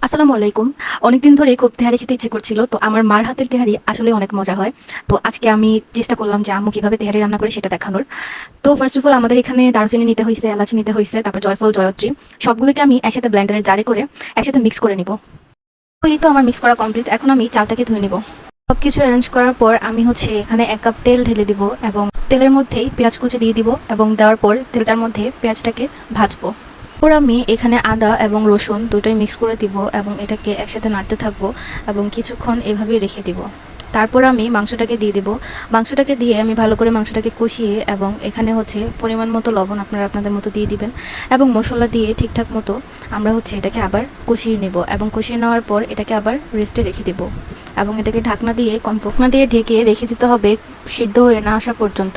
আসসালামু আলাইকুম। অনেকদিন ধরেই খুব তেহারি খেতে ইচ্ছে করছিল। তো আমার মার হাতের তেহারি আসলেই অনেক মজা হয়। তো আজকে আমি চেষ্টা করলাম যে আম্মু কিভাবে তেহারি রান্না করে সেটা দেখানোর। তো ফার্স্ট অফ অল আমাদের এখানে দারুচিনি নিতে হইছে, এলাচি নিতে হইছে, তারপর জয়ফল, জয়ত্রী সবগুলোকে আমি একসাথে ব্লেন্ডারে জারে করে একসাথে মিক্স করে নিব। তো এই তো আমার মিক্স করা কমপ্লিট। এখন আমি চালটাকে ধুয়ে নিব। সবকিছু অ্যারেঞ্জ করার পর আমি এখানে 1 কাপ তেল ঢেলে দিব এবং তেলের মধ্যেই পেঁয়াজ কুচি দিয়ে দিব এবং দেওয়ার পর তেলটার মধ্যে পেঁয়াজটাকে ভাজবো। এরপর আমি এখানে আদা এবং রসুন দুটোই মিক্স করে দিব এবং এটাকে একসাথে নাড়তে থাকবো এবং কিছুক্ষণ এভাবেই রেখে দিব। তারপর আমি মাংসটাকে দিয়ে দিব। মাংসটাকে দিয়ে আমি ভালো করে মাংসটাকে কষিয়ে এবং এখানে পরিমাণ মতো লবণ আপনারা আপনাদের মতো দিয়ে দিবেন এবং মশলা দিয়ে ঠিকঠাক মতো আমরা এটাকে আবার কষিয়ে নেব এবং কষিয়ে নেওয়ার পর এটাকে আবার রেস্টে রেখে দেব এবং এটাকে ঢাকনা দিয়ে ঢেকে রেখে দিতে হবে সিদ্ধ হয়ে না আসা পর্যন্ত।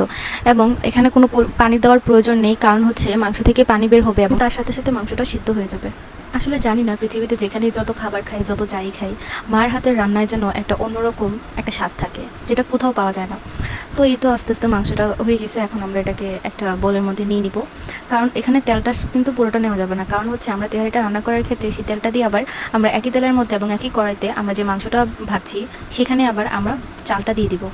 এবং এখানে কোনো পানি দেওয়ার প্রয়োজন নেই, কারণ মাংস থেকে পানি বের হবে এবং তার সাথে সাথে মাংসটা সিদ্ধ হয়ে যাবে। আসলে জানি না, পৃথিবীতে যেখানে যত খাবার খাই, যত যাই খাই, মার হাতের রান্নায় যেন একটা অন্যরকম একটা স্বাদ থাকে, যেটা কোথাও পাওয়া যায় না। তো এই তো আস্তে আস্তে মাংসটা হয়ে গেছে। এখন আমরা এটাকে একটা বোলের মধ্যে নিয়ে নিব, কারণ এখানে তেলটা কিন্তু পুরোটা নেওয়া যাবে না, কারণ আমরা তেহারিটা রান্না করার ক্ষেত্রে সেই তেলটা দিয়ে আবার আমরা একই তেলের মধ্যে এবং একই কড়াইতে আমরা যে মাংসটা ভাজছি সেখানে আবার আমরা চালটা দিয়ে দিব।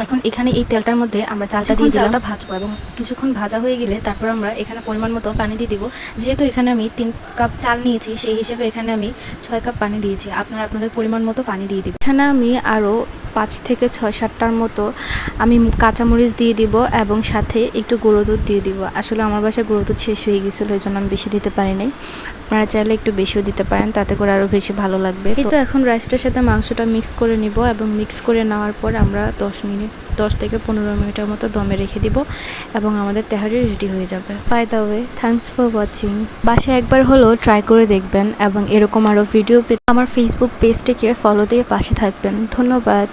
এখন এখানে এই তেলটার মধ্যে আমরা চালটা দিয়ে চালটা ভাজবো এবং কিছুক্ষণ ভাজা হয়ে গেলে তারপর আমরা এখানে পরিমাণ মতো পানি দিয়ে দিব। যেহেতু এখানে আমি 3 কাপ চাল নিয়েছি, সেই হিসেবে এখানে আমি 6 কাপ পানি দিয়েছি। আপনারা আপনাদের পরিমাণ মতো পানি দিয়ে দিবেন। এখানে আমি আরও 5 থেকে 6-7টার মতো আমি কাঁচামরিচ দিয়ে দিব এবং সাথে একটু গুঁড়ো দুধ দিয়ে দিব। আসলে আমার বাসায় গুঁড়ো দুধ শেষ হয়ে গেছিলো, এই জন্য আমি বেশি দিতে পারি নাই। আপনারা চাইলে একটু বেশিও দিতে পারেন, তাতে করে আরও বেশি ভালো লাগবে। এই তো এখন রাইসটার সাথে মাংসটা মিক্স করে নিব এবং মিক্স করে নেওয়ার পর আমরা 10 থেকে 15 মিনিটের মতো দমে রেখে দিব এবং আমাদের তেহারি রেডি হয়ে যাবে। By the way, thanks for watching. বাসায় একবার হলো ট্রাই করে দেখবেন এবং এরকম আরও ভিডিও পেতে আমার ফেসবুক পেজটিকে ফলো দিয়ে পাশে থাকবেন। ধন্যবাদ।